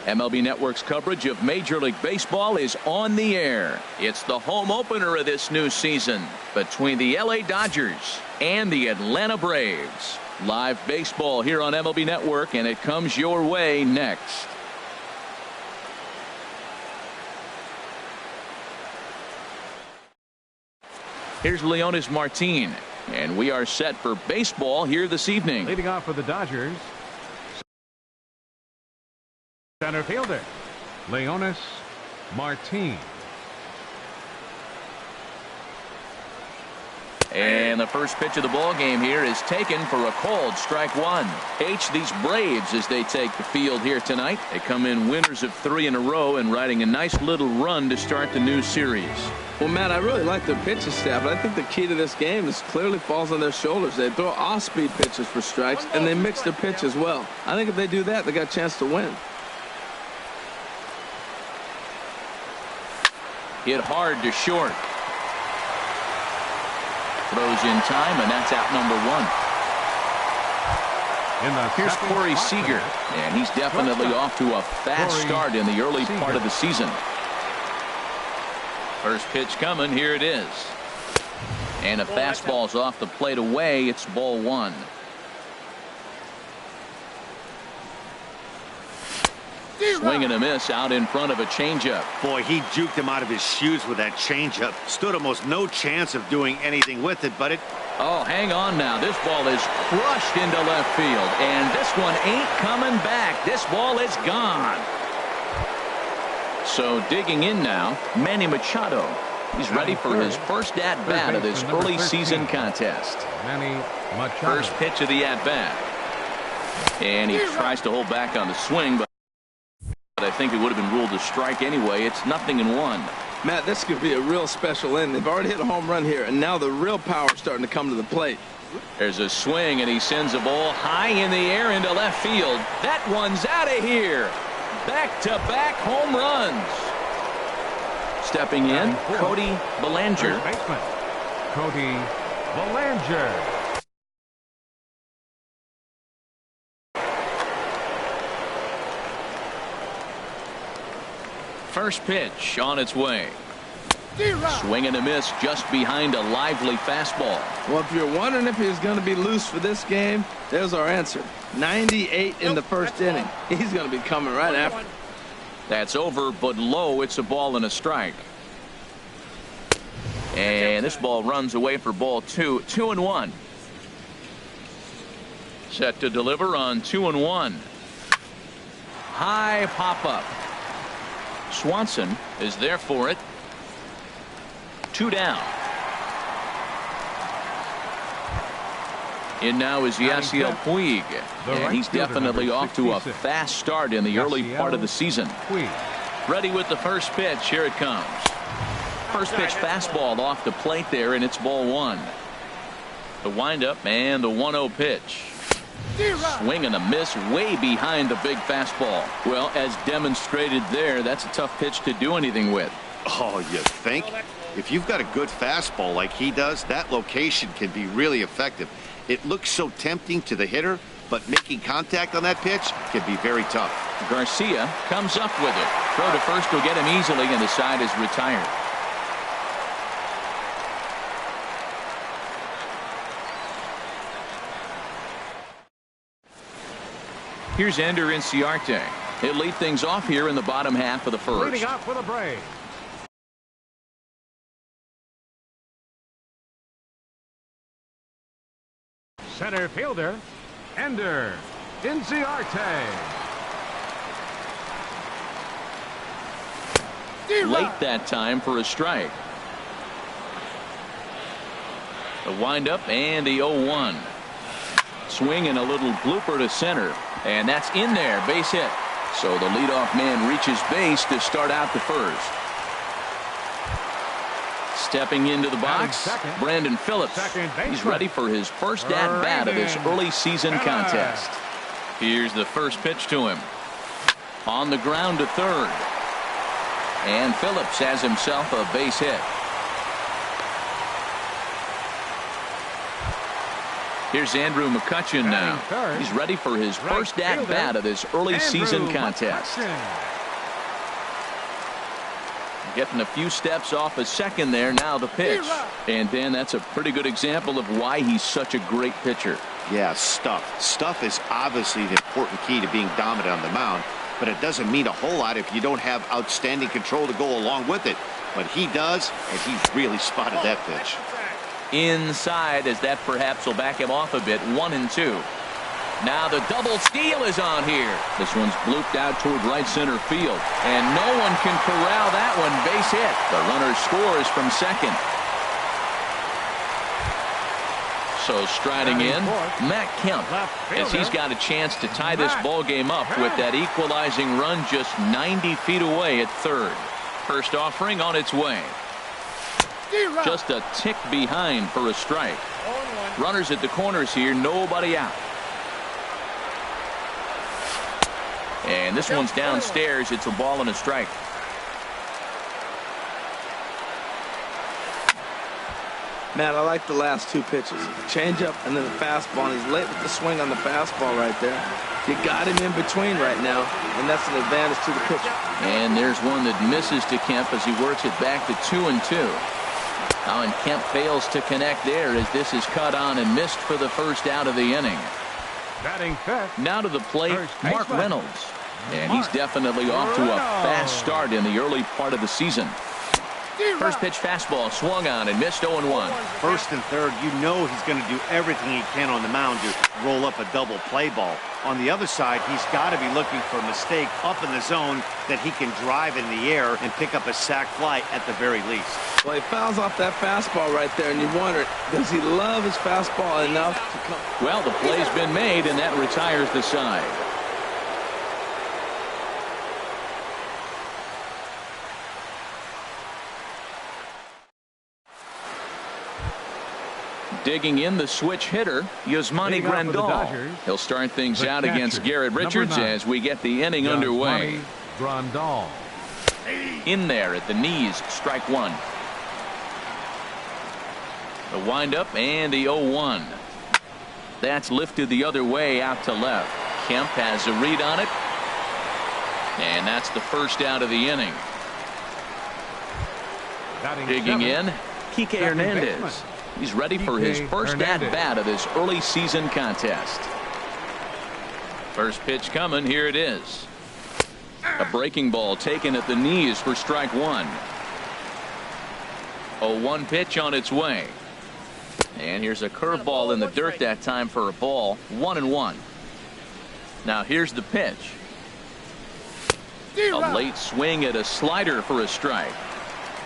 MLB Network's coverage of Major League Baseball is on the air. It's the home opener of this new season between the LA Dodgers and the Atlanta Braves. Live baseball here on MLB Network, and it comes your way next. Here's Leonys Martin, and we are set for baseball here this evening. Leading off for the Dodgers, center fielder Leonys Martin. And the first pitch of the ball game here is taken for a called strike one. These Braves, as they take the field here tonight, they come in winners of 3 in a row and riding a nice little run to start the new series. Well, Matt, I really like their pitching staff, but I think the key to this game is clearly falls on their shoulders. They throw off-speed pitches for strikes, and they mix their pitch as well. I think if they do that, they got a chance to win. Hit hard to short. Throws in time, and that's out number 1. Here's Corey Seager, and he's definitely off to a fast start in the early part of the season. First pitch coming, here it is. And a fastball's off the plate away. It's ball 1. Swing and a miss out in front of a changeup. Boy, he juked him out of his shoes with that changeup. Stood almost no chance of doing anything with it, but it... Oh, hang on now. This ball is crushed into left field, and this one ain't coming back. This ball is gone. So digging in now, Manny Machado. He's ready for his first at-bat of this early season contest. Manny Machado. First pitch of the at-bat. And he tries to hold back on the swing, but I think it would have been ruled a strike anyway. It's 0-1. Matt, this could be a real special inning. They've already hit a home run here, and now the real power is starting to come to the plate. There's a swing, and he sends a ball high in the air into left field. That one's out of here. Back-to-back home runs. Stepping in, Cody Bellinger. First baseman, Cody Bellinger. First pitch on its way. Swing and a miss just behind a lively fastball. Well, if you're wondering if he's going to be loose for this game, there's our answer. 98 in the first inning. He's going to be coming right after. That's over, but low. It's a ball and a strike. And this ball runs away for ball 2. 2-1. Set to deliver on 2-1. High pop-up. Swanson is there for it. 2 down. In now is Yasiel Puig, and he's definitely off to a fast start in the early part of the season. Ready with the first pitch. Here it comes. First pitch fastball off the plate there, and it's ball 1. The windup and the 1-0 pitch. Swing and a miss way behind the big fastball. Well, as demonstrated there, that's a tough pitch to do anything with. Oh, you think? If you've got a good fastball like he does, that location can be really effective. It looks so tempting to the hitter, but making contact on that pitch can be very tough. Garcia comes up with it. Throw to first will get him easily, and the side is retired. Here's Ender Inciarte. He'll lead things off here in the bottom half of the first. Leading off for the Braves, center fielder Ender Inciarte. Late that time for a strike. The windup and the 0-1. Swing and a little blooper to center, and that's in there. Base hit. So the leadoff man reaches base to start out the first. Stepping into the box, Brandon Phillips. He's ready for his first at-bat of this early season contest. Here's the first pitch to him. On the ground to third. And Phillips has himself a base hit. Here's Andrew McCutcheon now. He's ready for his first at-bat of this early season contest. Getting a few steps off a second there. Now the pitch. And Dan, that's a pretty good example of why he's such a great pitcher. Yeah, stuff. Stuff is obviously the important key to being dominant on the mound, but it doesn't mean a whole lot if you don't have outstanding control to go along with it. But he does, and he's really spotted that pitch. Inside, as that perhaps will back him off a bit. 1-2. Now the double steal is on here. This one's blooped out toward right center field, and no one can corral that one. Base hit. The runner scores from second. So striding in, Matt Kemp, as he's got a chance to tie this ball game up with that equalizing run just 90 feet away at third. First offering on its way. Just a tick behind for a strike. Runners at the corners here, nobody out. And this one's downstairs. It's a ball and a strike. Matt, I like the last two pitches. The changeup and then the fastball. And he's late with the swing on the fastball right there. You got him in between right now, and that's an advantage to the pitcher. And there's one that misses to Kemp as he works it back to 2-2. Now, and Kemp fails to connect there as this is cut on and missed for the first out of the inning. Batting fifth. Now to the plate, Mark Reynolds. And he's definitely off to a fast start in the early part of the season. First pitch fastball swung on and missed 0-1. First and third, you know he's going to do everything he can on the mound to roll up a double play ball. On the other side, he's got to be looking for a mistake up in the zone that he can drive in the air and pick up a sac fly at the very least. Well, he fouls off that fastball right there, and you wonder, does he love his fastball enough to come? Well, the play's been made, and that retires the side. Digging in, the switch hitter, Yasmani Grandal. He'll start things out against Garrett Richards as we get the inning underway. Grandal. In there at the knees, strike one. The windup and the 0-1. That's lifted the other way out to left. Kemp has a read on it. And that's the first out of the inning. Digging in, Kike Hernandez. He's ready for his first at-bat of this early season contest. First pitch coming. Here it is. A breaking ball taken at the knees for strike one. 0-1 pitch on its way. And here's a curveball in the dirt that time for a ball. 1-1. Now here's the pitch. A late swing at a slider for a strike.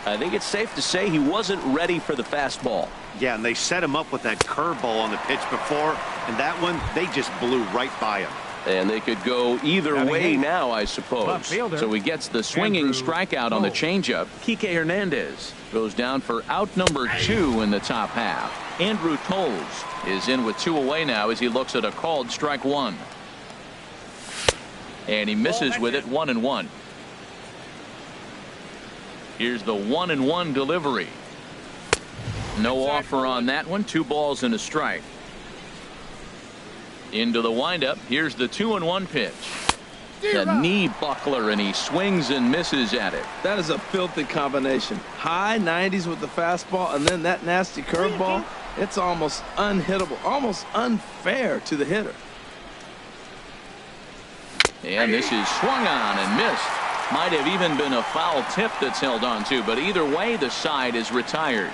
I think it's safe to say he wasn't ready for the fastball. Yeah, and they set him up with that curveball on the pitch before, and that one, they just blew right by him. And they could go either way now, I suppose. So he gets the swinging strikeout on the changeup. Kike Hernandez goes down for out number 2 in the top half. Andrew Tolles is in with 2 away now as he looks at a called strike one. And he misses with it. 1-1. Here's the 1-1 delivery. No offer on that one. 2 balls and a strike. Into the windup. Here's the 2-1 pitch. The knee buckler, and he swings and misses at it. That is a filthy combination. High 90s with the fastball, and then that nasty curveball. It's almost unhittable, almost unfair to the hitter. And this is swung on and missed. Might have even been a foul tip that's held on to, but either way, the side is retired.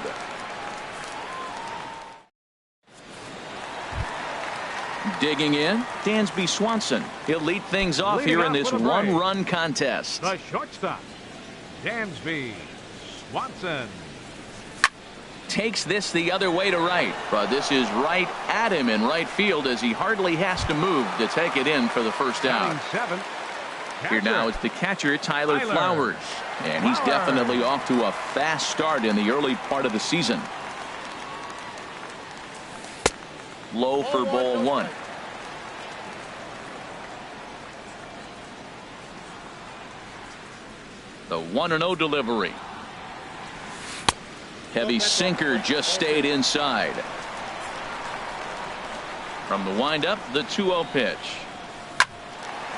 Digging in, Dansby Swanson. He'll lead things off here in this one-run contest. The shortstop, Dansby Swanson. Takes this the other way to right, but this is right at him in right field as he hardly has to move to take it in for the first out. Here now is the catcher, Tyler Flowers. And he's definitely off to a fast start in the early part of the season. Low for ball one. The 1-0 delivery. Heavy sinker just stayed inside. From the windup, the 2-0 pitch.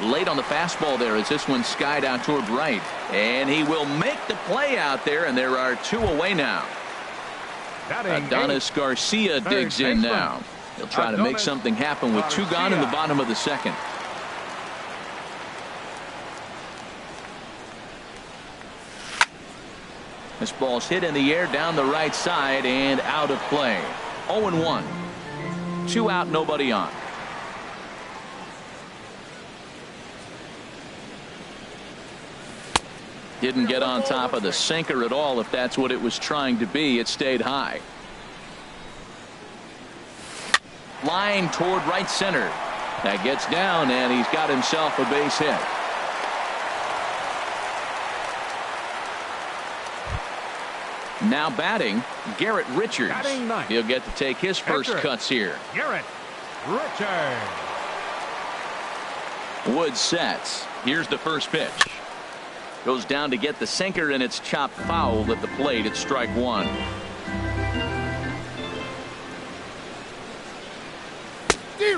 Late on the fastball there as this one skied out toward right. And he will make the play out there, and there are 2 away now. Adonis Garcia digs in now. He'll try to make something happen with 2 gone in the bottom of the second. This ball's hit in the air down the right side and out of play. 0-1. 2 out, nobody on. Didn't get on top of the sinker at all. If that's what it was trying to be, it stayed high. Line toward right center. That gets down, and he's got himself a base hit. Now batting, Garrett Richards. He'll get to take his first cuts here. Garrett Richards. Wood sets. Here's the first pitch. Goes down to get the sinker, and it's chopped foul at the plate. It's strike 1.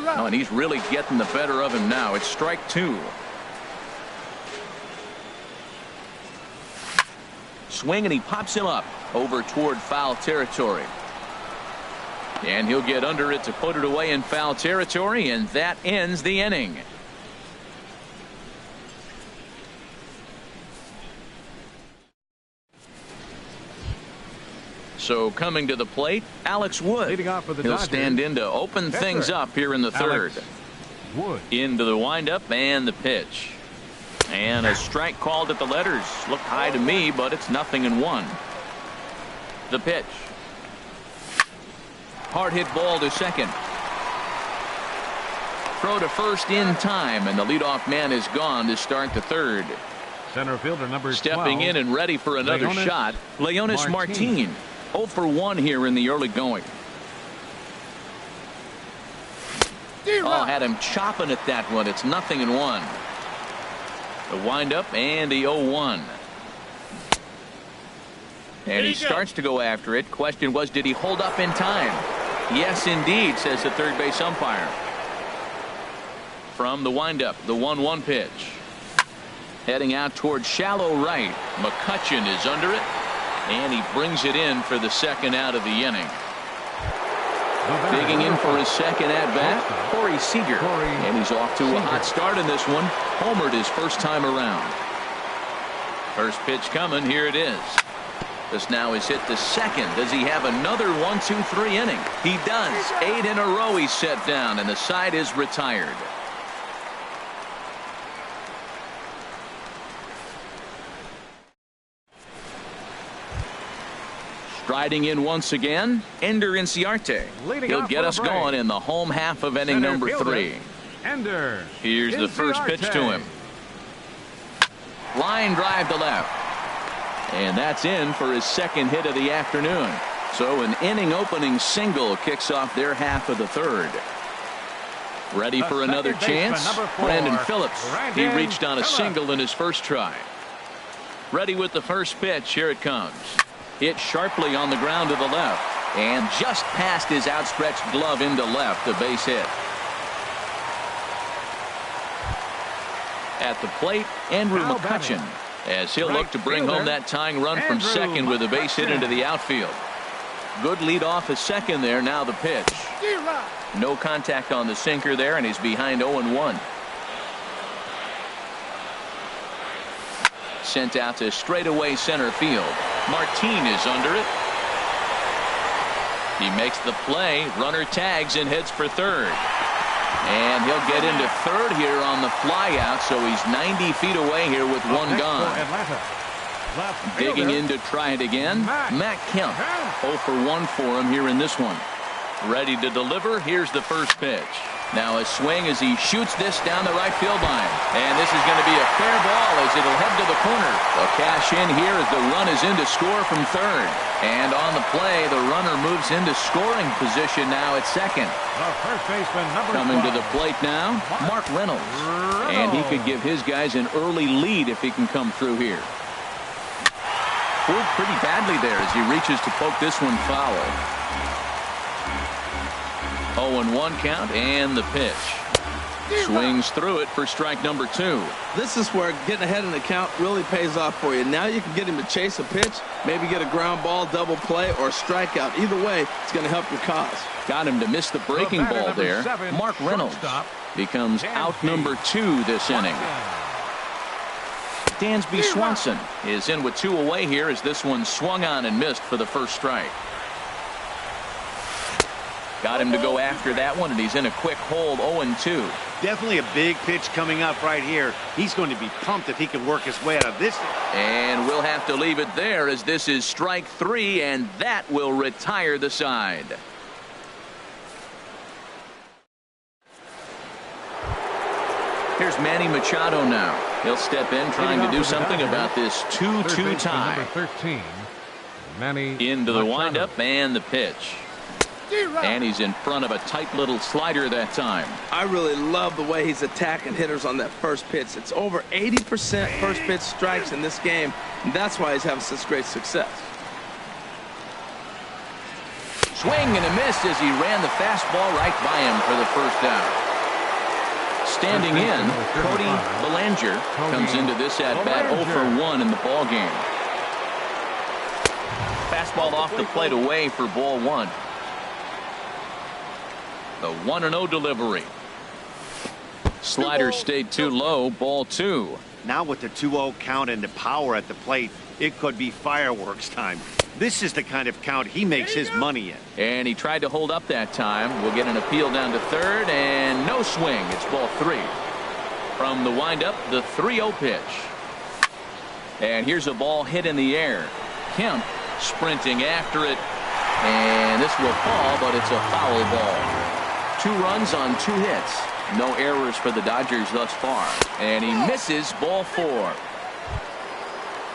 Oh, and he's really getting the better of him now. It's strike 2. Swing, and he pops him up over toward foul territory. And he'll get under it to put it away in foul territory, and that ends the inning. So coming to the plate, Alex Wood. Leading off for the He'll Dodgers, stand in to open things up here in the third. Wood. Into the windup and the pitch. And a strike called at the letters. Looked high to me, but it's 0-1. The pitch. Hard hit ball to second. Throw to first in time, and the leadoff man is gone to start the third. Center fielder number 12. Stepping in and ready for another shot, Leonis Martin. 0 for 1 here in the early going. Oh, had him chopping at that one. It's 0-1. The windup and the 0-1. And he starts to go after it. Question was, did he hold up in time? Yes, indeed, says the third base umpire. From the windup, the 1-1 pitch. Heading out toward shallow right. McCutchen is under it. And he brings it in for the second out of the inning. Digging in for his second at-bat, Corey Seager. And he's off to a hot start in this one. Homered his first time around. First pitch coming. Here it is. This now is hit to second. Does he have another 1-2-3 inning? He does. 8 in a row he's set down, and the side is retired. Striding in once again, Ender Inciarte. He'll get us going in the home half of inning number 3. Ender. Here's the first pitch to him. Line drive to left. And that's in for his second hit of the afternoon. So an inning opening single kicks off their half of the third. Ready for another chance? Brandon Phillips. He reached on a single in his first try. Ready with the first pitch. Here it comes. Hit sharply on the ground to the left. And just past his outstretched glove into left. A base hit. At the plate, Andrew McCutchen, as he'll look to bring home that tying run from second with a base hit into the outfield. Good lead off at second there. Now the pitch. No contact on the sinker there, and he's behind 0-1. Sent out to straightaway center field. Martin is under it. He makes the play. Runner tags and heads for third. And he'll get into third here on the flyout, so he's 90 feet away here with one gone. Digging in to try it again, Matt Kemp. 0 for 1 for him here in this one. Ready to deliver. Here's the first pitch. Now a swing as he shoots this down the right field line. And this is going to be a fair ball as it'll head to the corner. They'll cash in here as the run is in to score from third. And on the play, the runner moves into scoring position now at second. Coming to the plate now, Mark Reynolds. And he could give his guys an early lead if he can come through here. Pulled pretty badly there as he reaches to poke this one foul. 0-1 count, and the pitch. Swings through it for strike number 2. This is where getting ahead in the count really pays off for you. Now you can get him to chase a pitch, maybe get a ground ball, double play, or a strikeout. Either way, it's going to help your cause. Got him to miss the breaking ball there. Mark Reynolds becomes out number 2 this inning. Dansby Swanson is in with 2 away here as this one swung on and missed for the first strike. Got him to go after that one, and he's in a quick hold, 0-2. Definitely a big pitch coming up right here. He's going to be pumped if he can work his way out of this. And we'll have to leave it there as this is strike 3, and that will retire the side. Here's Manny Machado now. He'll step in trying to do something about this 2-2 tie. Number 13, Manny Into the Machado. windup and the pitch. And he's in front of a tight little slider that time. I really love the way he's attacking hitters on that first pitch. It's over 80% first pitch strikes in this game, and that's why he's having such great success. Swing and a miss as he ran the fastball right by him for the first down. Standing in, Cody Bellinger comes into this at-bat 0 for 1 in the ball game. Fastball off the plate away for ball 1. The 1-0 delivery. Slider stayed too low, ball 2. Now with the 2-0 count and the power at the plate, it could be fireworks time. This is the kind of count he makes his money in. And he tried to hold up that time. We'll get an appeal down to third, and no swing. It's ball 3. From the windup, the 3-0 pitch. And here's a ball hit in the air. Kemp sprinting after it, and this will fall, but it's a foul ball. 2 runs on 2 hits. No errors for the Dodgers thus far. And he misses ball 4.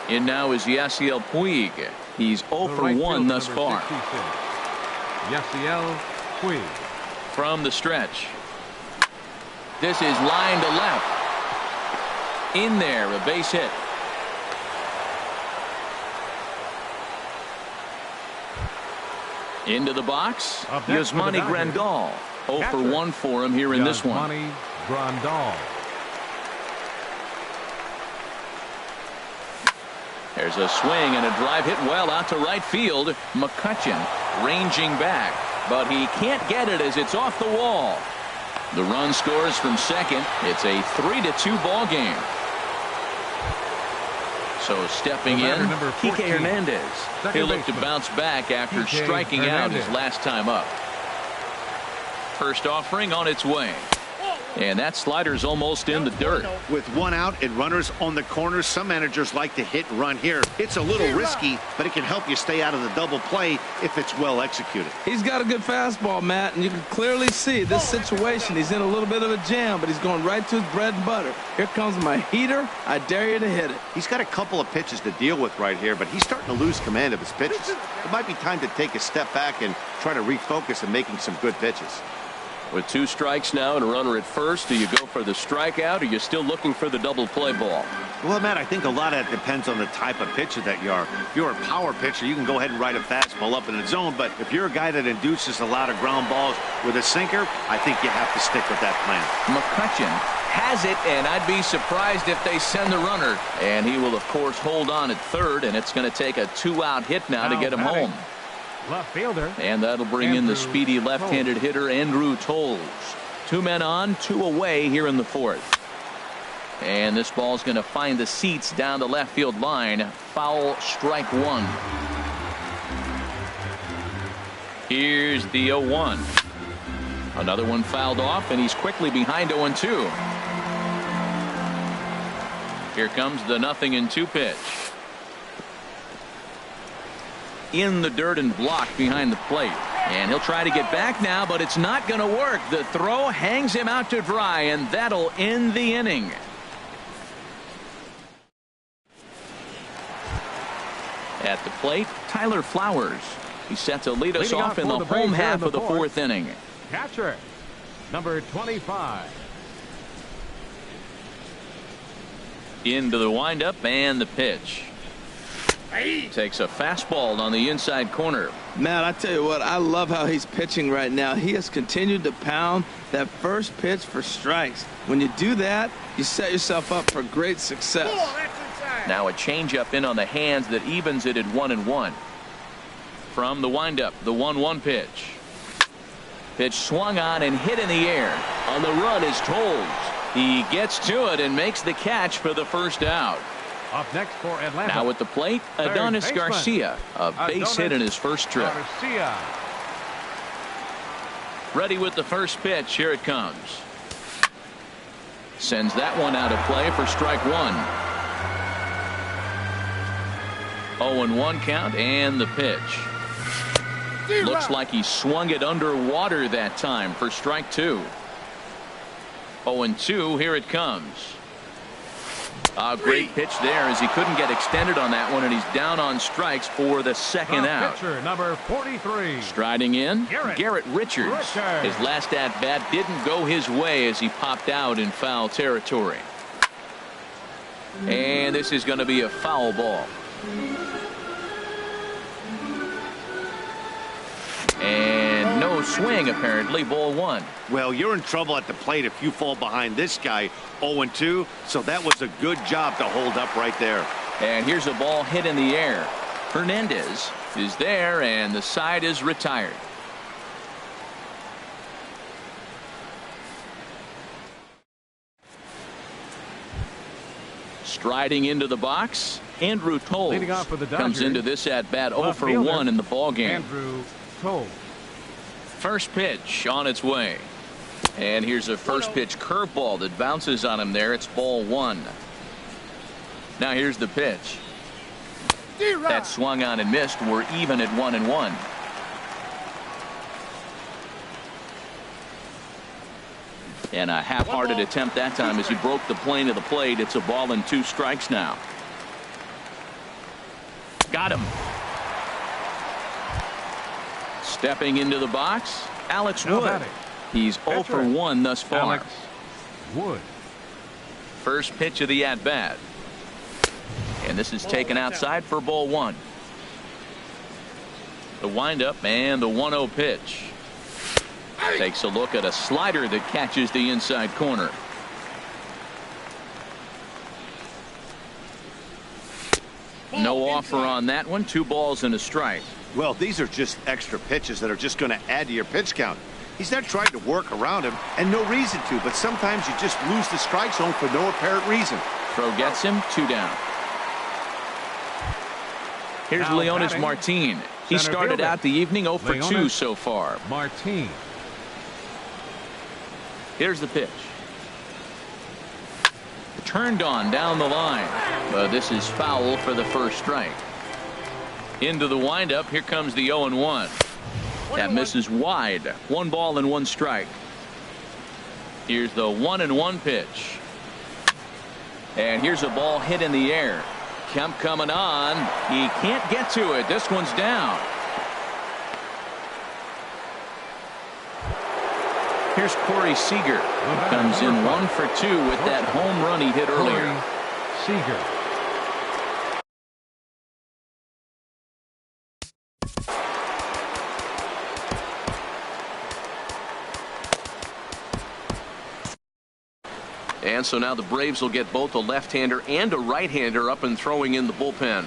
In now is Yasiel Puig. He's 0 for 1 thus far. Yasiel Puig. From the stretch. This is line to left. In there, a base hit. Into the box, Yasmani Grandal. 0 for 1 for him here in this one. Yasmani Grandal. There's a swing and a drive hit well out to right field. McCutchen ranging back, but he can't get it as it's off the wall. The run scores from second. It's a 3-2 ball game. So stepping in, Kike Hernandez. He'll look to bounce back after striking out his last time up. First offering on its way. And that slider's almost in the dirt. With 1 out and runners on the corners, some managers like to hit and run here. It's a little risky, but it can help you stay out of the double play if it's well executed. He's got a good fastball, Matt, and you can clearly see this situation. He's in a little bit of a jam, but he's going right to his bread and butter. Here comes my heater. I dare you to hit it. He's got a couple of pitches to deal with right here, but he's starting to lose command of his pitches. It might be time to take a step back and try to refocus on making some good pitches. With 2 strikes now and a runner at first, do you go for the strikeout, or are you still looking for the double play ball? Well, Matt, I think a lot of that depends on the type of pitcher that you are. If you're a power pitcher, you can go ahead and ride a fastball up in the zone, but if you're a guy that induces a lot of ground balls with a sinker, I think you have to stick with that plan. McCutchen has it, and I'd be surprised if they send the runner. And he will, of course, hold on at third, and it's going to take a 2-out hit now to get him home. Left fielder. And that'll bring in the speedy left-handed hitter Andrew Toles. 2 men on, 2 away here in the 4th. And this ball's going to find the seats down the left field line. Foul, strike 1. Here's the 0-1. Another one fouled off, and he's quickly behind 0-2. Here comes the 0-2 pitch. In the dirt and blocked behind the plate. And he'll try to get back now, but it's not going to work. The throw hangs him out to dry, and that'll end the inning. At the plate, Tyler Flowers. He's set to lead us off in the home half of the 4th inning. Catcher, number 25. Into the windup and the pitch. Takes a fastball on the inside corner. Matt, I tell you what, I love how he's pitching right now. He has continued to pound that first pitch for strikes. When you do that, you set yourself up for great success. Now a changeup in on the hands that evens it at 1-1. From the windup, the 1-1 pitch. Pitch swung on and hit in the air. On the run is Toles. He gets to it and makes the catch for the first out. Up next for Atlanta. Now at the plate, Adonis Garcia, a base hit in his first trip. Garcia. Ready with the first pitch. Here it comes. Sends that one out of play for strike one. 0-1 count and the pitch. Looks like he swung it underwater that time for strike two. 0-2. Here it comes. A great pitch there as he couldn't get extended on that one, and he's down on strikes for the second out. Pitcher number 43. Striding in, Garrett Richards. His last at bat didn't go his way as he popped out in foul territory. And this is going to be a foul ball. And no swing, apparently. Ball one. Well, you're in trouble at the plate if you fall behind this guy 0-2, so that was a good job to hold up right there. And here's a ball hit in the air. Hernandez is there, and the side is retired. Striding into the box, Andrew Toles Leading off for the comes Dodgers, into this at bat 0 for fielder, 1 in the ball game. Andrew Toles. First pitch on its way. And here's a first pitch curveball that bounces on him there. It's ball one. Now here's the pitch. That swung on and missed. We're even at 1-1. And a half-hearted attempt that time as he broke the plane of the plate. It's a ball and 2 strikes now. Got him. Stepping into the box, Alex Wood. He's 0 for 1 thus far. Alex Wood. First pitch of the at-bat. And this is taken outside for ball one. The windup and the 1-0 pitch. Takes a look at a slider that catches the inside corner. No offer on that one. 2 balls and a strike. Well, these are just extra pitches that are just going to add to your pitch count. He's not trying to work around him, and no reason to, but sometimes you just lose the strike zone for no apparent reason. Throw gets him. 2 down. Here's Now Leonis batting, Martin. He center started fielder, out the evening 0 for 2 Leonis so far. Martin. Here's the pitch. Turned on down the line. This is foul for the first strike. Into the windup. Here comes the 0-1. That misses wide. 1 ball and 1 strike. Here's the 1-1 pitch. And here's a ball hit in the air. Kemp coming on. He can't get to it. This one's down. Here's Corey Seager. Comes in 1 for 2 with that home run he hit earlier. Seager. And so now the Braves will get both a left-hander and a right-hander up and throwing in the bullpen.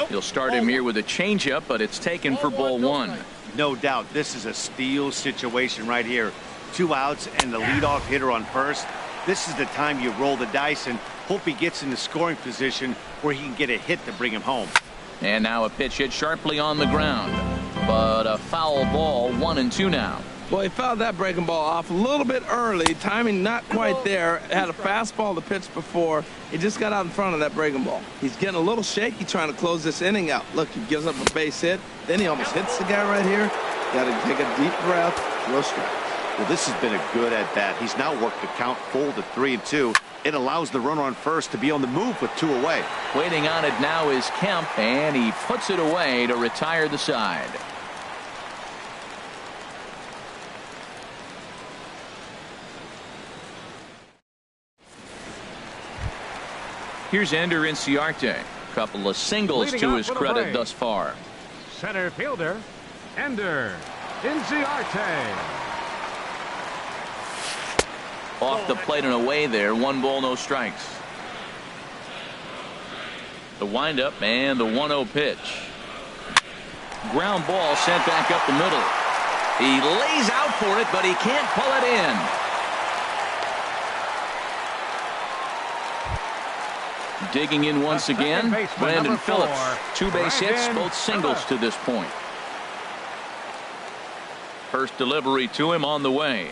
He'll start him here with a changeup, but it's taken for ball one. No doubt this is a steal situation right here. 2 outs and the leadoff hitter on first. This is the time you roll the dice and hope he gets in the scoring position where he can get a hit to bring him home. And now a pitch hit sharply on the ground. But a foul ball. 1-2 now. Well, he fouled that breaking ball off a little bit early. Timing not quite there. Had a fastball to pitch before. He just got out in front of that breaking ball. He's getting a little shaky trying to close this inning out. Look, he gives up a base hit. Then he almost hits the guy right here. Got to take a deep breath. No strikes. Well, this has been a good at-bat. He's now worked the count full to 3-2. It allows the runner on first to be on the move with 2 away. Waiting on it now is Kemp, and he puts it away to retire the side. Here's Ender Inciarte. Couple of singles Leading to off his for the credit Braves. thus far. Center fielder, Ender Inciarte. Off the plate and away there. 1 ball, no strikes. The windup and the 1-0 pitch. Ground ball sent back up the middle. He lays out for it, but he can't pull it in. Digging in once again, Brandon Phillips. 2 base hits, both singles to this point. First delivery to him on the way.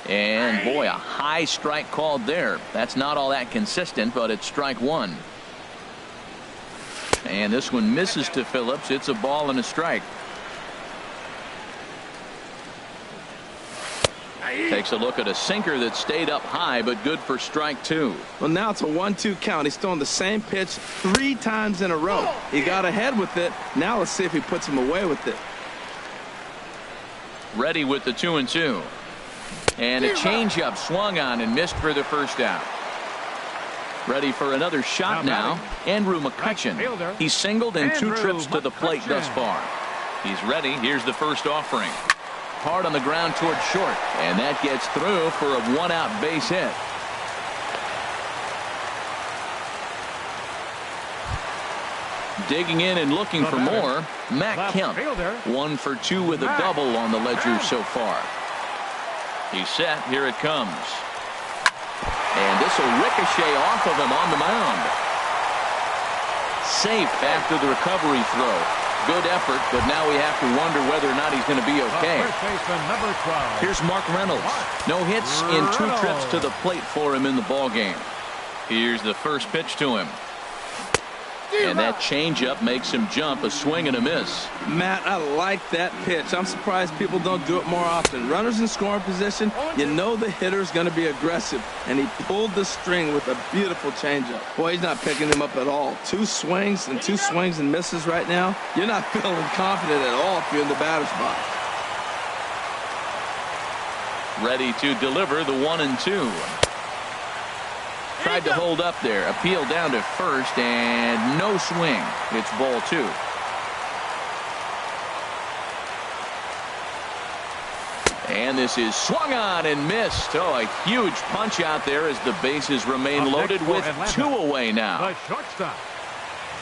And boy, a high strike called there. That's not all that consistent, but it's strike 1. And this one misses to Phillips. It's a ball and a strike. Takes a look at a sinker that stayed up high, but good for strike 2. Well, now it's a 1-2 count. He's throwing the same pitch 3 times in a row. He got ahead with it. Now let's see if he puts him away with it. Ready with the 2-2. And a changeup swung on and missed for the first out. Ready for another shot now. Andrew McCutchen. He's singled in 2 trips to the plate thus far. He's ready. Here's the first offering. Hard on the ground toward short. And that gets through for a 1-out base hit. Digging in and looking for more. Matt Kemp. 1 for 2 with a double on the ledger so far. He's set. Here it comes. And this will ricochet off of him on the mound. Safe after the recovery throw. Good effort, but now we have to wonder whether or not he's going to be okay. Here's Mark Reynolds. No hits in 2 trips to the plate for him in the ballgame. Here's the first pitch to him. And that changeup makes him jump. A swing and a miss. Matt, I like that pitch. I'm surprised people don't do it more often. Runners in scoring position, you know the hitter's going to be aggressive. And he pulled the string with a beautiful changeup. Boy, he's not picking him up at all. 2 swings and misses right now. You're not feeling confident at all if you're in the batter's box. Ready to deliver the 1-2. Tried to hold up there. Appeal down to first and no swing. It's ball 2. And this is swung on and missed. Oh, a huge punch out there as the bases remain loaded with 2 away now. The shortstop,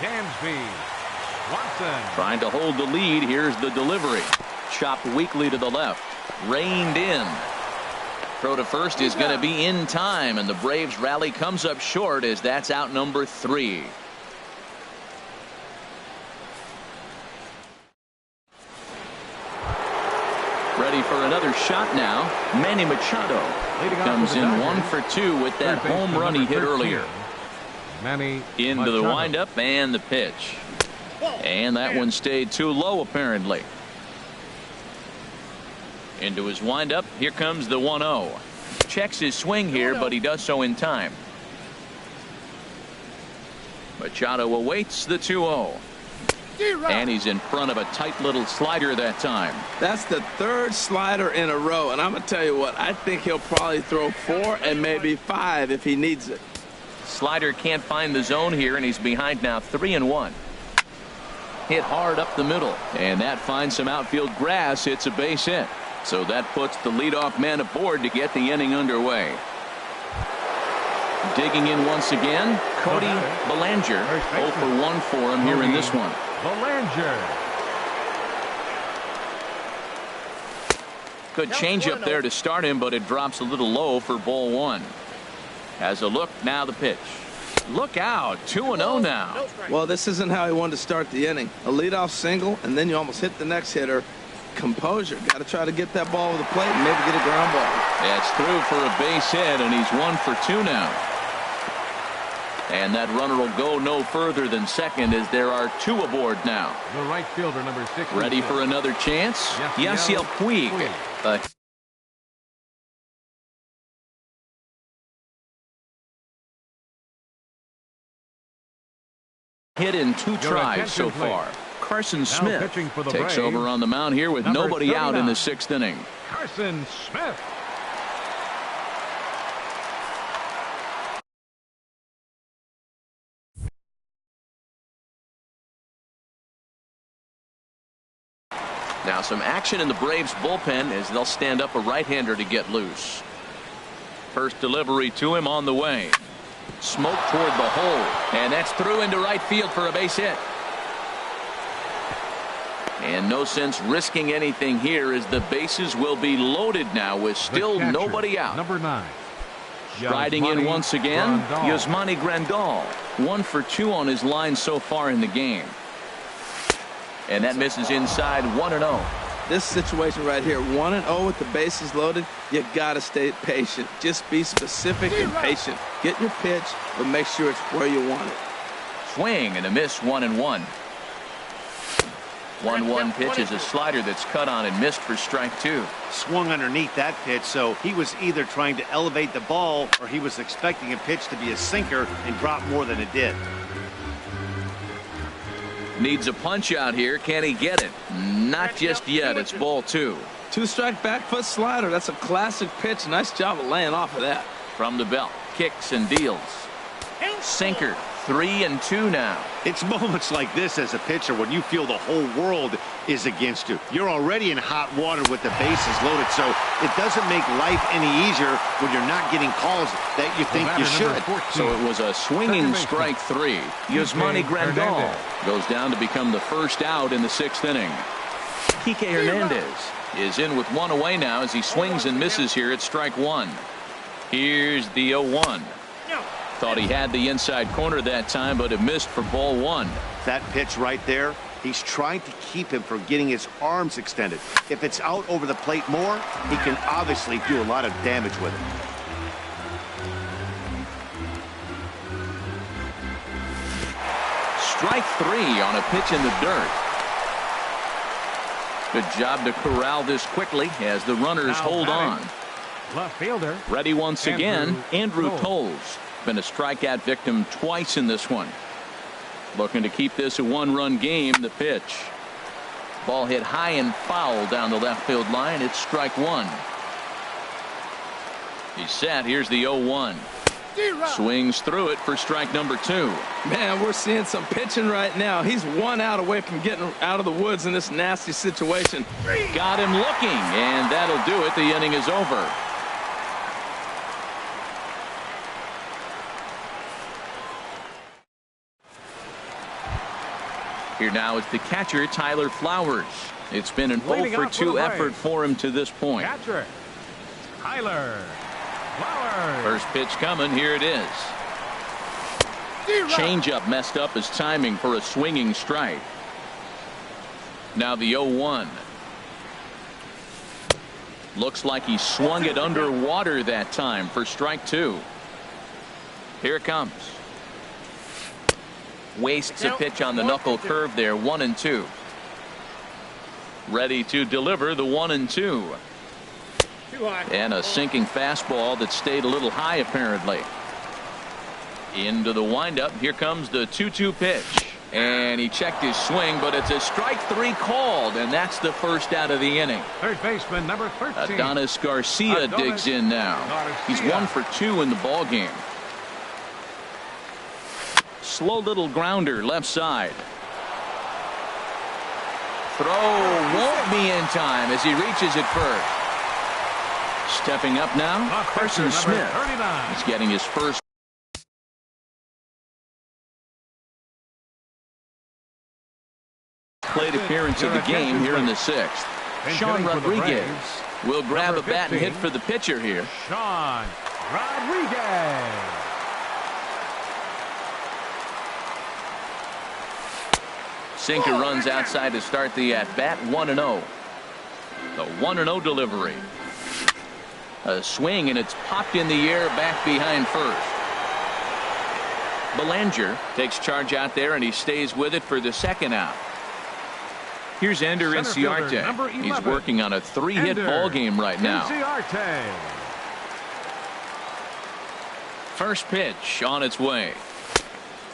Dansby Swanson. Trying to hold the lead. Here's the delivery. Chopped weakly to the left. Reined in. Throw to first is going to be in time, and the Braves rally comes up short as that's out number 3. Ready for another shot now. Manny Machado comes in 1 for 2 with that home run he hit earlier. Into the windup and the pitch. And that one stayed too low apparently. Into his windup. Here comes the 1-0. Checks his swing here, but he does so in time. Machado awaits the 2-0. And he's in front of a tight little slider that time. That's the 3rd slider in a row. And I'm going to tell you what, I think he'll probably throw 4 and maybe 5 if he needs it. Slider can't find the zone here, and he's behind now 3-1. Hit hard up the middle. And that finds some outfield grass. It's a base hit. So that puts the leadoff man aboard to get the inning underway. Digging in once again, Cody Bellinger. 0 for 1 for him here in this one. Bellinger. Good changeup there to start him, but it drops a little low for ball 1. Has a look, now the pitch. Look out, 2-0 now. Well, this isn't how he wanted to start the inning. A leadoff single, and then you almost hit the next hitter. Composure. Got to try to get that ball over the plate and maybe get a ground ball. That's through for a base hit, and he's 1 for 2 now. And that runner will go no further than second as there are 2 aboard now. The right fielder, number 6. Ready for another chance? Yasiel Puig. Hit in 2 tries so far. Carson Smith takes over on the mound here with nobody out in the 6th inning. Carson Smith. Now some action in the Braves bullpen as they'll stand up a right-hander to get loose. First delivery to him on the way. Smoke toward the hole, and that's through into right field for a base hit. And no sense risking anything here as the bases will be loaded now with still nobody out. Number 9. Striding in once again, Yasmani Grandal. 1 for 2 on his line so far in the game. And that misses inside 1-0. This situation right here, 1-0 with the bases loaded, you got to stay patient. Just be specific and patient. Get your pitch, but make sure it's where you want it. Swing and a miss, 1-1. 1-1 pitch is a slider that's cut on and missed for strike 2. Swung underneath that pitch, so he was either trying to elevate the ball or he was expecting a pitch to be a sinker and drop more than it did. Needs a punch out here. Can he get it? Not just yet. It's ball 2. 2-strike back foot slider. That's a classic pitch. Nice job of laying off of that. From the belt, kicks and deals. Sinker. 3-2 now. It's moments like this as a pitcher when you feel the whole world is against you. You're already in hot water with the bases loaded, so it doesn't make life any easier when you're not getting calls that you think you should. So it was a swinging strike 3. Yasmani Grandal goes down to become the first out in the 6th inning. Kike Hernandez is in with 1 away now as he swings and misses here at strike 1. Here's the 0-1. Thought he had the inside corner that time, but it missed for ball 1. That pitch right there, he's trying to keep him from getting his arms extended. If it's out over the plate more, he can obviously do a lot of damage with it. Strike 3 on a pitch in the dirt. Good job to corral this quickly as the runners hold on. Left fielder. Ready once again, Andrew Toles. Been a strikeout victim twice in this one. Looking to keep this a 1-run game. The pitch. Ball hit high and foul down the left field line. It's strike 1. He's set. Here's the 0-1. Swings through it for strike number 2. Man, we're seeing some pitching right now. He's 1 out away from getting out of the woods in this nasty situation. Got him looking, and that'll do it. The inning is over. Here now is the catcher, Tyler Flowers. It's been an 0 for 2 effort for him to this point. Catcher, Tyler Flowers. First pitch coming. Here it is. Changeup messed up his timing for a swinging strike. Now the 0-1. Looks like he swung it underwater that time for strike 2. Here it comes. Wastes a pitch on the knuckle curve there. 1-2. Ready to deliver the 1-2. And a sinking fastball that stayed a little high apparently. Into the windup. Here comes the 2-2 pitch. And he checked his swing, but it's a strike 3 called, and that's the first out of the inning. Third baseman number 13. Adonis Garcia digs in now. He's 1 for 2 in the ball game. Slow little grounder left side. Throw won't be in time as he reaches it first. Stepping up now, Carson Smith. He's getting his first plate appearance of the game here in the 6th. Sean Rodriguez will grab a bat and hit for the pitcher here. Sean Rodriguez. Sinker runs outside to start the at-bat. 1-0. The 1-0 delivery. A swing, and it's popped in the air back behind first. Belanger takes charge out there, and he stays with it for the second out. Here's Ender Inciarte. He's working on a 3-hit ball game right now. Inciarte. First pitch on its way.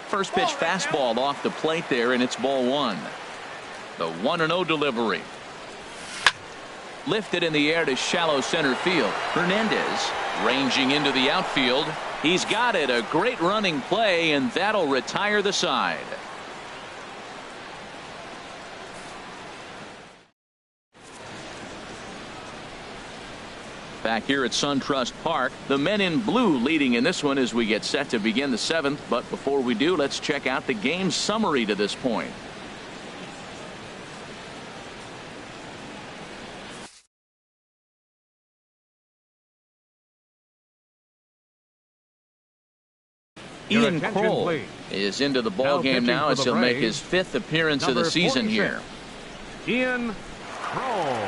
First pitch fastball off the plate there, and it's ball 1. The 1-0 delivery. Lifted in the air to shallow center field. Hernandez ranging into the outfield. He's got it. A great running play, and that'll retire the side. Back here at SunTrust Park, the men in blue leading in this one as we get set to begin the 7th. But before we do, let's check out the game summary to this point. Ian Kroll is into the ball game now as he'll make his 5th appearance of the season here. Ian Kroll.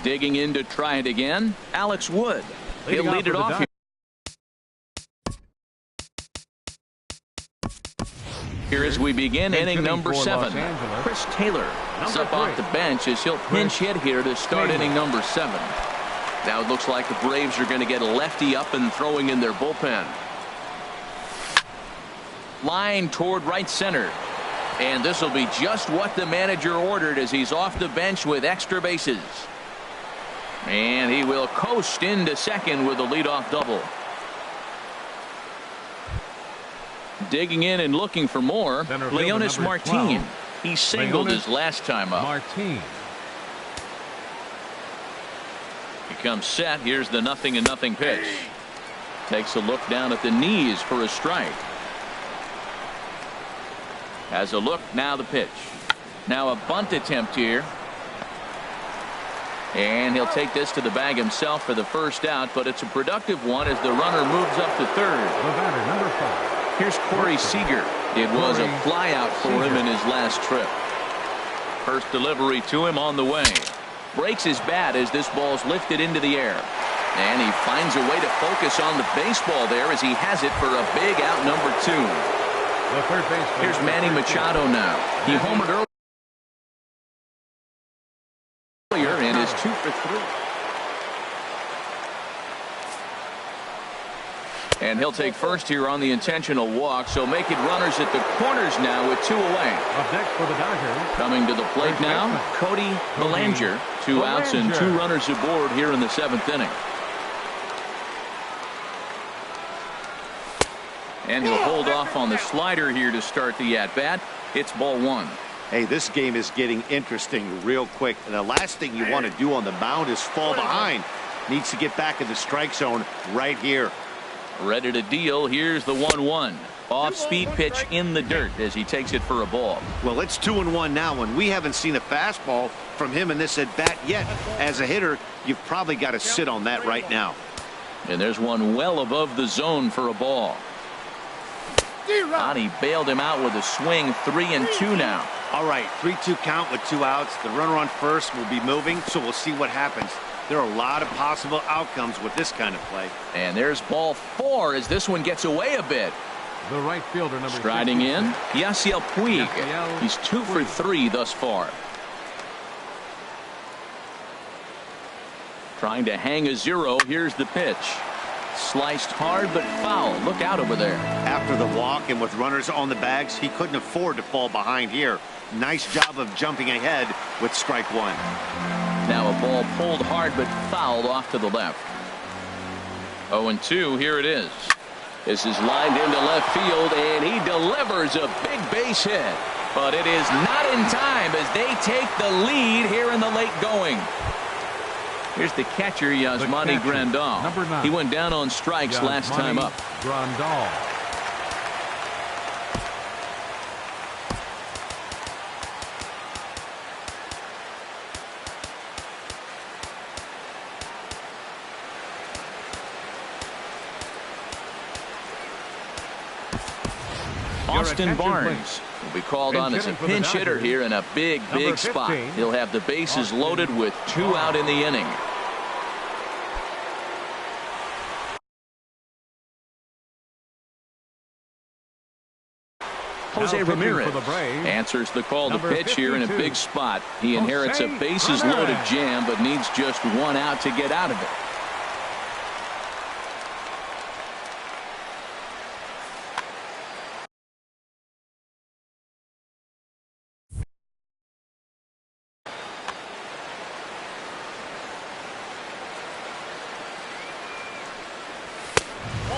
Digging in to try it again, Alex Wood. He'll lead it off here. Here as we begin inning number 7. Chris Taylor is up off the bench as he'll pinch hit here to start inning number 7. Now it looks like the Braves are going to get a lefty up and throwing in their bullpen. Line toward right center. And this will be just what the manager ordered as he's off the bench with extra bases. And he will coast into second with a leadoff double. Digging in and looking for more, Leonis Martin. He singled his last time up. Martin. He comes set. Here's the 0-0 pitch. Takes a look down at the knees for a strike. Has a look, now the pitch. Now a bunt attempt here. And he'll take this to the bag himself for the first out, but it's a productive one as the runner moves up to third. The batter, number 5. Here's Corey Seager. It was a fly out for him in his last trip. First delivery to him on the way. Breaks his bat as this ball's lifted into the air. And he finds a way to focus on the baseball there as he has it for a big out number 2. The third baseman. Here's Manny Machado now. He homered earlier and is 2 for 3. And he'll take first here on the intentional walk, so make it runners at the corners now with 2 away. Up next for the Dodgers. Coming to the plate now, Cody Bellinger. 2 outs and 2 runners aboard here in the 7th inning. And he'll hold off on the slider here to start the at-bat. It's ball 1. Hey, this game is getting interesting real quick. And the last thing you want to do on the mound is fall behind. Needs to get back in the strike zone right here. Ready to deal. Here's the 1-1. Off-speed pitch in the dirt as he takes it for a ball. Well, it's 2-1 now, and we haven't seen a fastball from him in this at-bat yet. As a hitter, you've probably got to sit on that right now. And there's one well above the zone for a ball. He bailed him out with a swing. 3-2 now. All right, 3-2 count with 2 outs. The runner on first will be moving, so we'll see what happens. There are a lot of possible outcomes with this kind of play. And there's ball 4 as this one gets away a bit. The right fielder, number striding 66. in, Yasiel Puig. He's 2 for 3 thus far. Trying to hang a 0. Here's the pitch. Sliced hard but foul. Look out over there. After the walk and with runners on the bags, he couldn't afford to fall behind here. Nice job of jumping ahead with strike 1. Now a ball pulled hard but fouled off to the left. 0-2. Here it is. This is lined into left field, and he delivers a big base hit. But it is not in time as they take the lead here in the late going. Here's the catcher, Yasmani Grandal. Number 9. He went down on strikes last time up. Grandal. Austin Barnes will be called on as a pinch hitter here in a big spot. He'll have the bases loaded with 2 out in the inning. Jose Ramirez answers the call to pitch here in a big spot. He inherits a bases loaded jam but needs just 1 out to get out of it.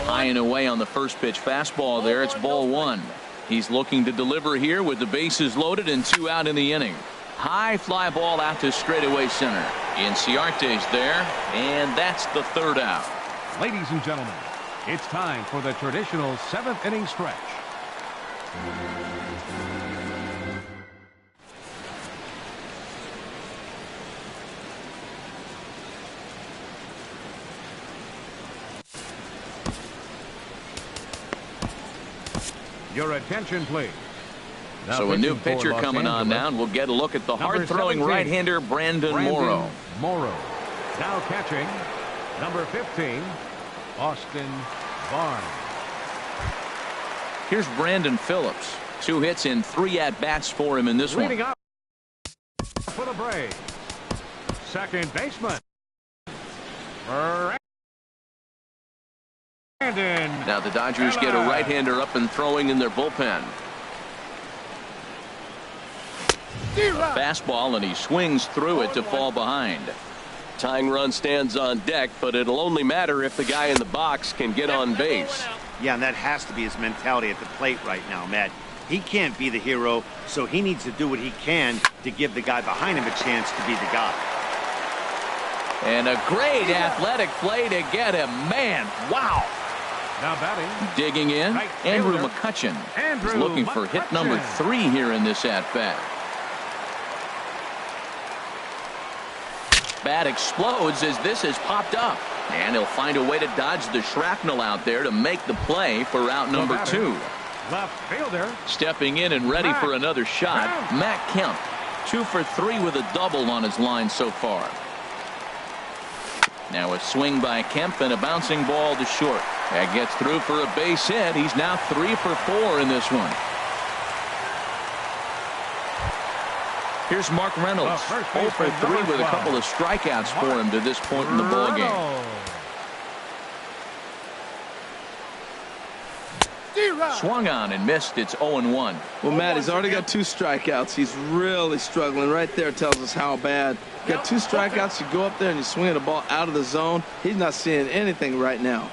High and away on the first pitch fastball there. It's ball 1. He's looking to deliver here with the bases loaded and 2 out in the inning. High fly ball out to straightaway center. Inciarte's there, and that's the third out. Ladies and gentlemen, it's time for the traditional 7th inning stretch. Your attention, please. Now So a new pitching for pitcher Los coming on Angeles, now, and we'll get a look at the number hard-throwing 17, right-hander Brandon Morrow. Morrow. Now catching, number 15, Austin Barnes. Here's Brandon Phillips. 2 hits and 3 at-bats for him in this one. Leading up for the Braves, second baseman, Brandon. Now the Dodgers get a right-hander up and throwing in their bullpen. A fastball, and he swings through it to fall behind. Tying run stands on deck, but it'll only matter if the guy in the box can get on base. Yeah, and that has to be his mentality at the plate right now, Matt. He can't be the hero, so he needs to do what he can to give the guy behind him a chance to be the guy. And a great athletic play to get him. Man, wow. Now batting, Digging in, right Andrew fielder, McCutchen. Andrew He's looking for hit number McCutchen. 3 here in this at-bat. Bat explodes as this has popped up. And he'll find a way to dodge the shrapnel out there to make the play for out number 2. left fielder, Stepping in and ready for another shot, Matt Kemp. 2 for 3 with a double on his line so far. Now a swing by Kemp and a bouncing ball to short. That gets through for a base hit. He's now 3 for 4 in this one. Here's Mark Reynolds. 0 for 3 with a couple of strikeouts for him to this point in the ballgame. Swung on and missed. It's 0-1. Well, Matt, he's already got 2 strikeouts. He's really struggling. Right there tells us how bad. You got 2 strikeouts. You go up there and you swing the ball out of the zone. He's not seeing anything right now.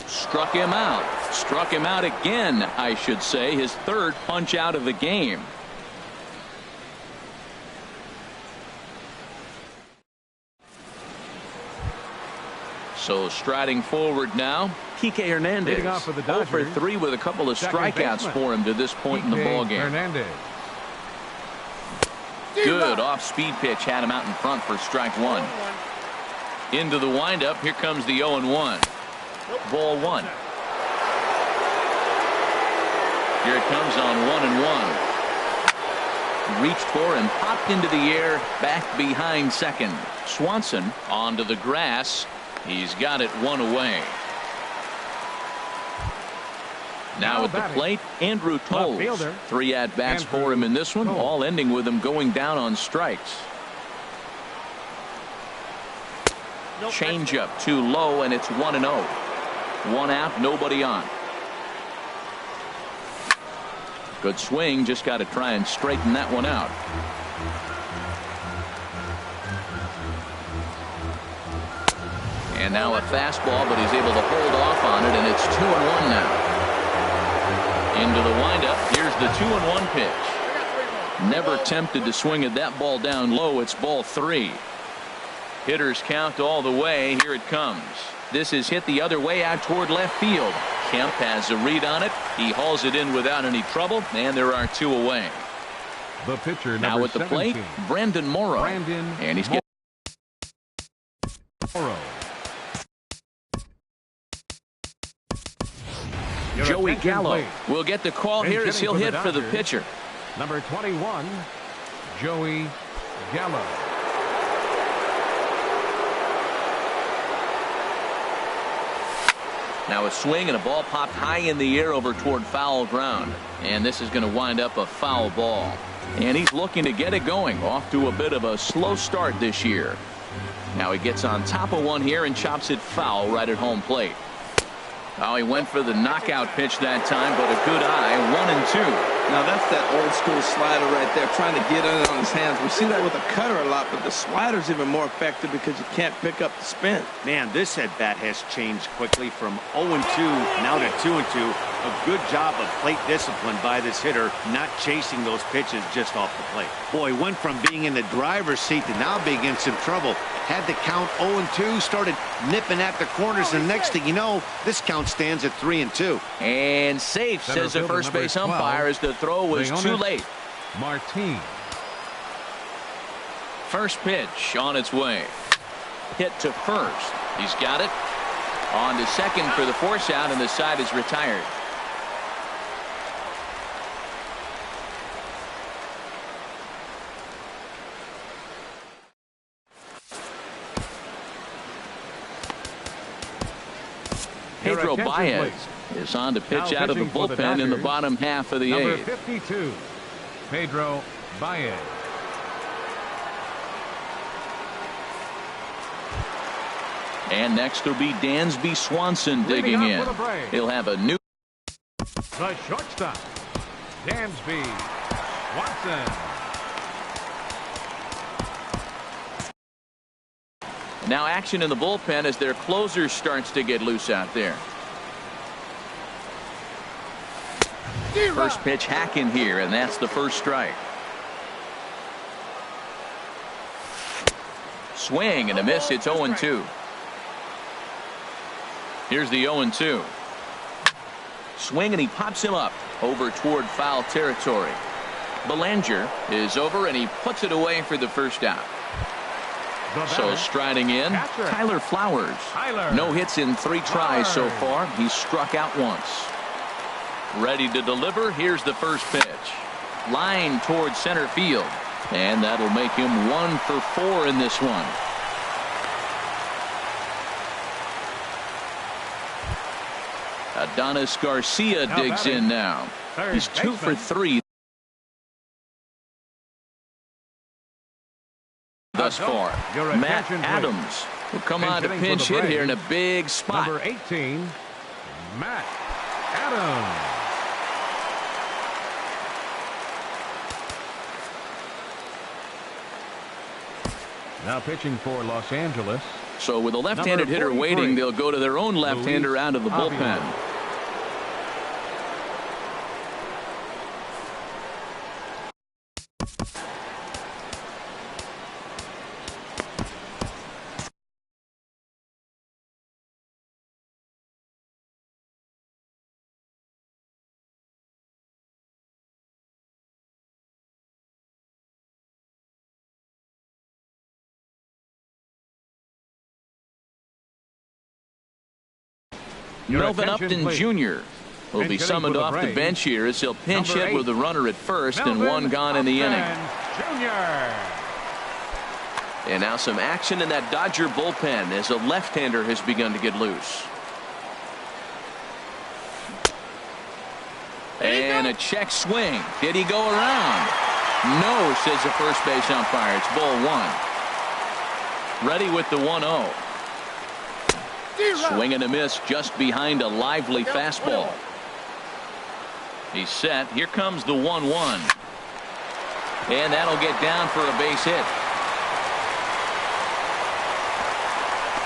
Struck him out. Struck him out again, I should say. His 3rd punch out of the game. So striding forward now, Kike Hernandez. Leading off for the 0 for Dodgers, 3 with a couple of second strikeouts baseman, for him to this point in the Kike ballgame. Hernandez. Good off-speed pitch had him out in front for strike 1. Into the windup. Here comes the 0-1. Ball 1. Here it comes on 1-1. Reached for and popped into the air, back behind second. Swanson onto the grass. He's got it 1 away. Now at the plate, Andrew Toles. 3 at-bats for him in this one, all ending with him going down on strikes. Changeup too low, and it's 1-0. 1 out, nobody on. Good swing, just got to try and straighten that one out. And now a fastball, but he's able to hold off on it, and it's 2-1 now. Into the windup. Here's the 2-1 pitch. Never tempted to swing at that ball down low. It's ball 3. Hitters count all the way. Here it comes. This is hit the other way out toward left field. Kemp has a read on it. He hauls it in without any trouble, and there are 2 away. The pitcher, now at the 17, plate, Brandon Morrow. And he's getting Morrow. Joey Gallo will get the call here as he'll hit for the pitcher. Number 21, Joey Gallo. Now a swing and a ball popped high in the air over toward foul ground. And this is going to wind up a foul ball. And he's looking to get it going. Off to a bit of a slow start this year. Now he gets on top of one here and chops it foul right at home plate. Oh, he went for the knockout pitch that time, but a good eye. 1-2. Now that's that old school slider right there, trying to get in on his hands. We see that with a cutter a lot, but the slider's even more effective because you can't pick up the spin. Man, this at-bat has changed quickly from 0-2 now to 2-2. A good job of plate discipline by this hitter, not chasing those pitches just off the plate. Boy, went from being in the driver's seat to now being in some trouble. Had the count 0-2, started nipping at the corners, and next thing you know, this count stands at 3-2. And safe, says the first base umpire, as the throw was too late. Martin. First pitch on its way. Hit to first. He's got it. On to second for the force out, and the side is retired. Pedro Baez is on to pitch out of the bullpen in the bottom half of the Number eighth. 52, Pedro Baez. And next will be Dansby Swanson digging in. He'll have a new. The shortstop, Dansby Swanson. Now action in the bullpen as their closer starts to get loose out there. First pitch hack in here, and that's the first strike. Swing and a miss. It's 0-2. Here's the 0-2. Swing, and he pops him up over toward foul territory. Belanger is over, and he puts it away for the first out. So striding in, Tyler Flowers. No hits in 3 tries so far. He's struck out once. Ready to deliver. Here's the first pitch. Line towards center field. And that'll make him 1 for 4 in this one. Adonis Garcia digs in now. He's 2 for 3 thus far. Matt Adams will come on to pinch hit here in a big spot. Number 18, Matt Adams. Now pitching for Los Angeles. So with a left-handed hitter waiting, they'll go to their own left-hander out of the bullpen. Melvin Upton Jr. will be summoned off the bench here as he'll pinch hit with a runner at first and 1 gone in the inning. And now some action in that Dodger bullpen as a left-hander has begun to get loose. And a check swing. Did he go around? No, says the first base umpire. It's ball 1. Ready with the 1-0. Swing and a miss just behind a lively fastball. He's set. Here comes the 1-1. And that'll get down for a base hit.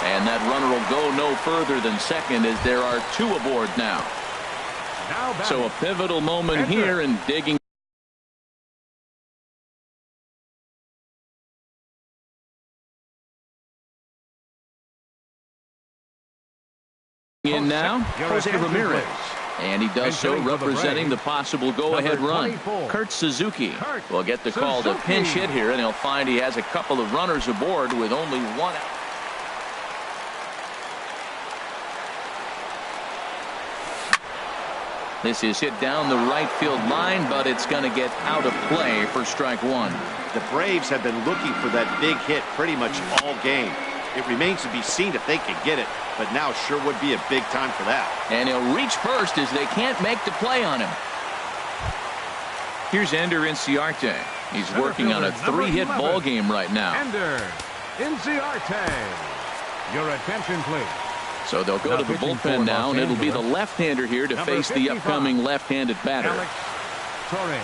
And that runner will go no further than second as there are 2 aboard now. So a pivotal moment here in digging in now, Jose Ramirez. And he does so representing the possible go-ahead run. Kurt Suzuki will get the call to pinch hit here, and he'll find he has a couple of runners aboard with only 1 out. This is hit down the right field line, but it's going to get out of play for strike 1. The Braves have been looking for that big hit pretty much all game. It remains to be seen if they can get it, but now sure would be a big time for that. And he'll reach first as they can't make the play on him. Here's Ender Inciarte. He's working on a 3-hit ball game right now. Ender Inciarte. Your attention, please. So they'll go to the bullpen now, and it'll be the left-hander here to face the upcoming left-handed batter. Torres.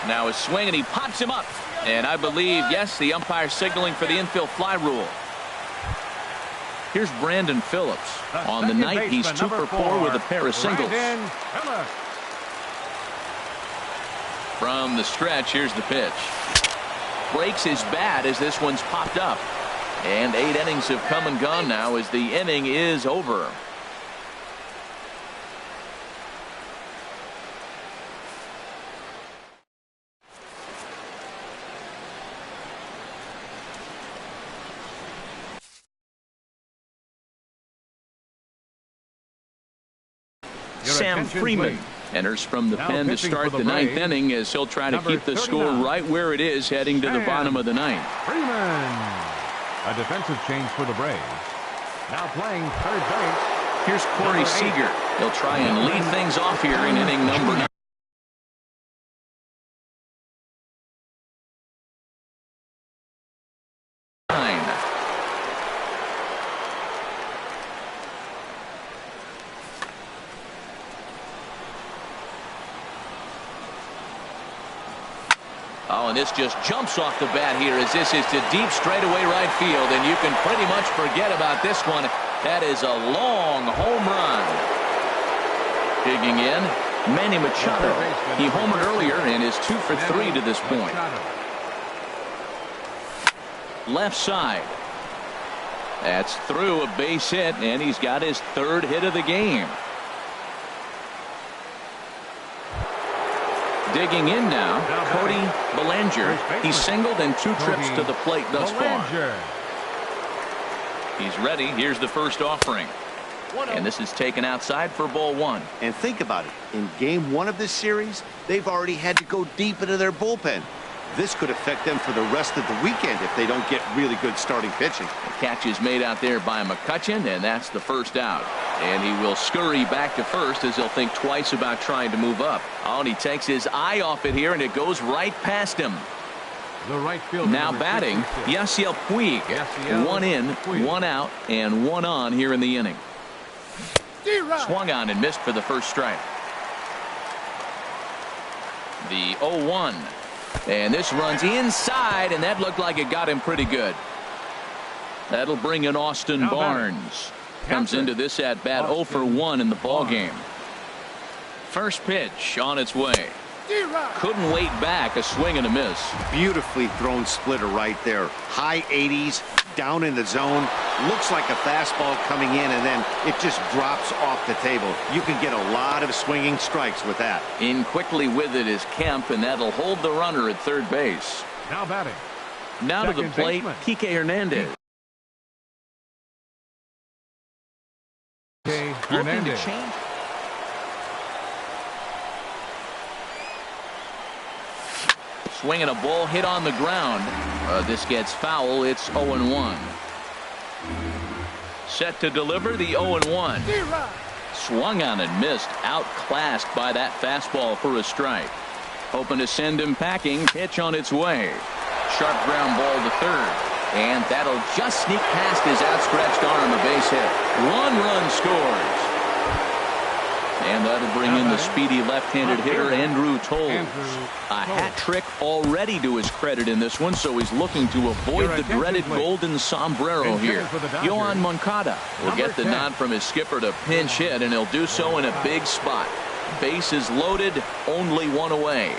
Now a swing, and he pops him up. And I believe, yes, the umpire signaling for the infield fly rule. Here's Brandon Phillips. On the night, he's 2 for 4 with a pair of singles. From the stretch, here's the pitch. Breaks his bat as this one's popped up. And 8 innings have come and gone now as the inning is over. Sam Freeman enters from the pen to start the 9th inning as he'll try to keep the score right where it is heading to the bottom of the 9th. Freeman. A defensive change for the Braves. Now playing third base. Here's Corey Seager. He'll try and lead things off here in inning number 9. Oh, and this just jumps off the bat here as this is to deep straightaway right field, and you can pretty much forget about this one. That is a long home run. Digging in, Manny Machado. He homered earlier and is 2 for 3 to this point. Left side. That's through, a base hit, and he's got his 3rd hit of the game. Digging in now, Cody Bellinger. He's singled in 2 trips to the plate thus far. He's ready. Here's the first offering. And this is taken outside for ball 1. And think about it. In game 1 of this series, they've already had to go deep into their bullpen. This could affect them for the rest of the weekend if they don't get really good starting pitching. The catch is made out there by McCutchen, and that's the first out. And he will scurry back to first as he'll think twice about trying to move up. Oh, and he takes his eye off it here, and it goes right past him. The right field. Now batting, Yasiel Puig. 1 in, 1 out, and 1 on here in the inning. Swung on and missed for the first strike. The 0-1. And this runs inside, and that looked like it got him pretty good. That'll bring in Austin Barnes. Comes into this at bat 0 for 1 in the ball game. First pitch on its way. Couldn't wait back. A swing and a miss. Beautifully thrown splitter right there. High 80s, down in the zone. Looks like a fastball coming in, and then it just drops off the table. You can get a lot of swinging strikes with that. In quickly with it is Kemp, and that'll hold the runner at third base. Now batting. Now to the plate, Kike Hernandez. Looking to change. Swinging a ball hit on the ground. This gets foul. It's 0-1. Set to deliver the 0-1. Swung on and missed. Outclassed by that fastball for a strike. Hoping to send him packing. Pitch on its way. Sharp ground ball to third. And that'll just sneak past his outstretched arm. A base hit. 1 run scores. And that'll bring in the speedy left-handed hitter Andrew Toles. A hat trick already to his credit in this one, so he's looking to avoid the dreaded golden sombrero here. Yohan Moncada will get the nod from his skipper to pinch hit, and he'll do so in a big spot. Bases loaded, only 1 away.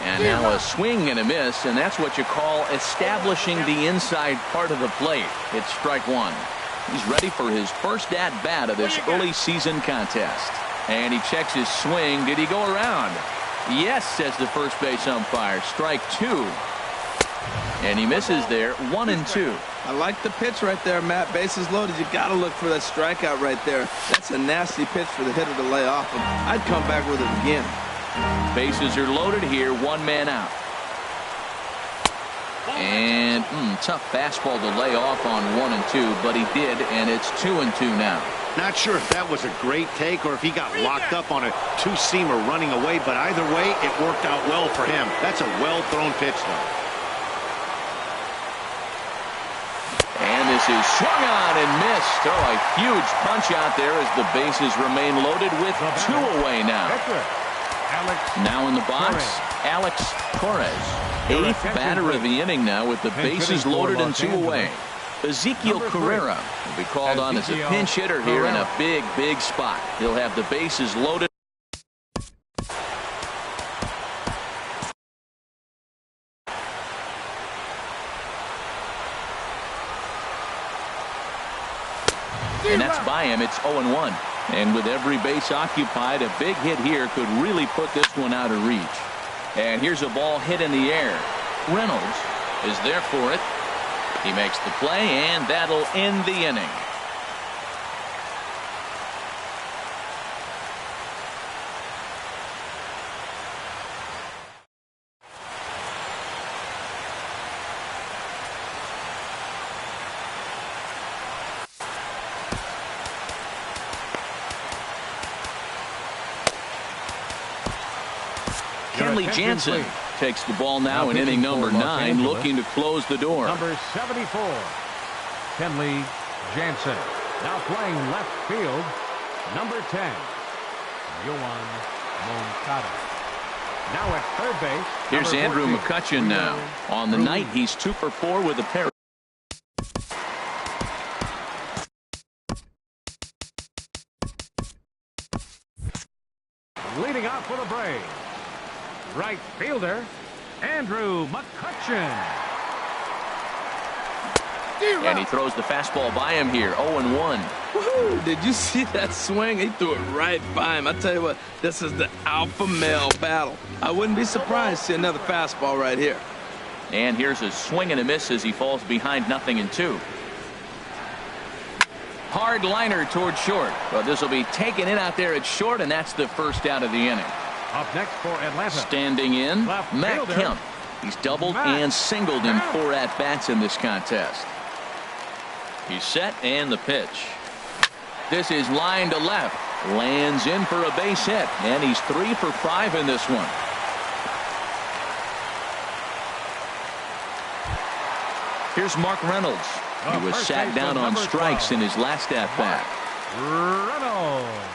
And now a swing and a miss, and that's what you call establishing the inside part of the plate. It's strike 1. He's ready for his first at-bat of this early season contest. And he checks his swing. Did he go around? Yes, says the first base umpire. Strike 2. And he misses there. 1-2. I like the pitch right there, Matt. Bases loaded. You got to look for that strikeout right there. That's a nasty pitch for the hitter to lay off him. I'd come back with it again. Bases are loaded here. 1 man out. And tough fastball to lay off on 1 and 2, but he did, and it's 2 and 2 now. Not sure if that was a great take or if he got locked up on a two-seamer running away, but either way, it worked out well for him. That's a well-thrown pitch, though. And this is swung on and missed. Oh, a huge punch out there as the bases remain loaded with 2 away now. Now in the box, Alex Torres. 8th batter of the inning now with the bases loaded and 2 away. Ezekiel Carrera will be called on as a pinch hitter here in a big, big spot. He'll have the bases loaded. And that's by him. It's 0-1. And with every base occupied, a big hit here could really put this one out of reach. And here's a ball hit in the air. Reynolds is there for it. He makes the play, and that'll end the inning. Kenley Jansen takes the ball now in inning number 9, looking to close the door. Number 74, Kenley Jansen. Now playing left field, number 10, Yoan Moncada. Now at third base. Here's Andrew McCutchen now. On the night, he's 2 for 4 with a pair. Leading off for the Braves, right fielder, Andrew McCutchen. And he throws the fastball by him here. 0-1. Woohoo! Did you see that swing? He threw it right by him. I tell you what, this is the alpha male battle. I wouldn't be surprised to see another fastball right here. And here's a swing and a miss as he falls behind 0-2. Hard liner toward short. But this will be taken in out there at short, and that's the first out of the inning. Up next for Atlanta. Standing in, Matt Kemp. He's doubled and singled in 4 at-bats in this contest. He's set, and the pitch. This is line to left. Lands in for a base hit, and he's 3 for 5 in this one. Here's Mark Reynolds. He was sat down on strikes in his last at-bat. Reynolds.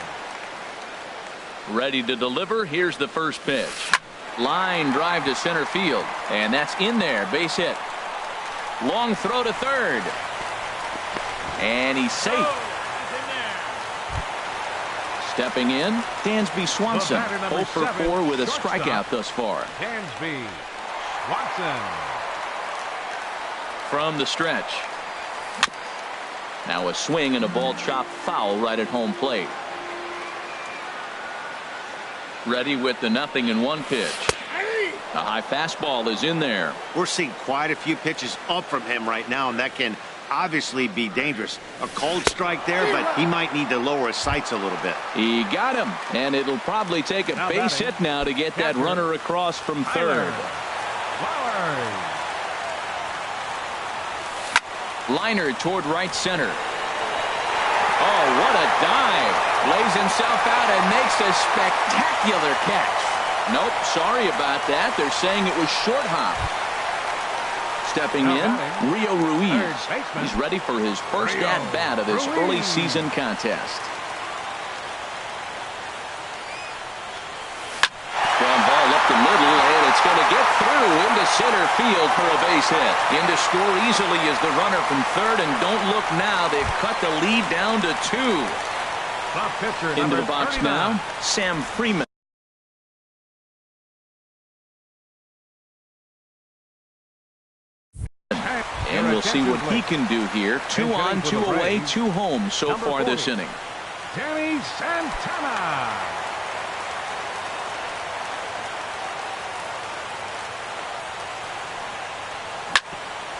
Ready to deliver. Here's the first pitch. Line drive to center field, and that's in there. Base hit. Long throw to third. And he's safe. Stepping in, Dansby Swanson. 0 for 4 with a strikeout thus far. Dansby Swanson. From the stretch. Now a swing and a ball chopped foul right at home plate. Ready with the 0-1 pitch. A high fastball is in there. We're seeing quite a few pitches up from him right now, and that can obviously be dangerous. A cold strike there, but he might need to lower his sights a little bit. He got him, and it'll probably take a base hit now to get that runner across from third. Liner toward right center. Oh, what a dive. Lays himself out and makes a spectacular catch. Nope, sorry about that. They're saying it was short hop. Stepping in, Rio Ruiz. He's ready for his first at-bat of this early season contest. Ground ball up the middle, and it's going to get through into center field for a base hit. In to score easily is the runner from third, and don't look now. They've cut the lead down to 2. Into the box now, Sam Freeman. And we'll see what he can do here. 2 on, 2 away, 2 home so far this inning. Danny Santana.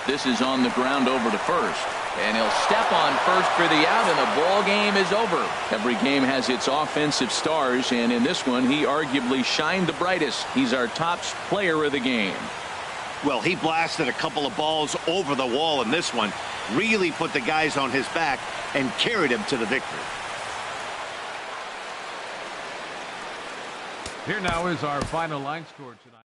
This is on the ground over to first. And he'll step on first for the out, and the ball game is over. Every game has its offensive stars, and in this one, he arguably shined the brightest. He's our top player of the game. Well, he blasted a couple of balls over the wall in this one, really put the guys on his back and carried him to the victory. Here now is our final line score tonight.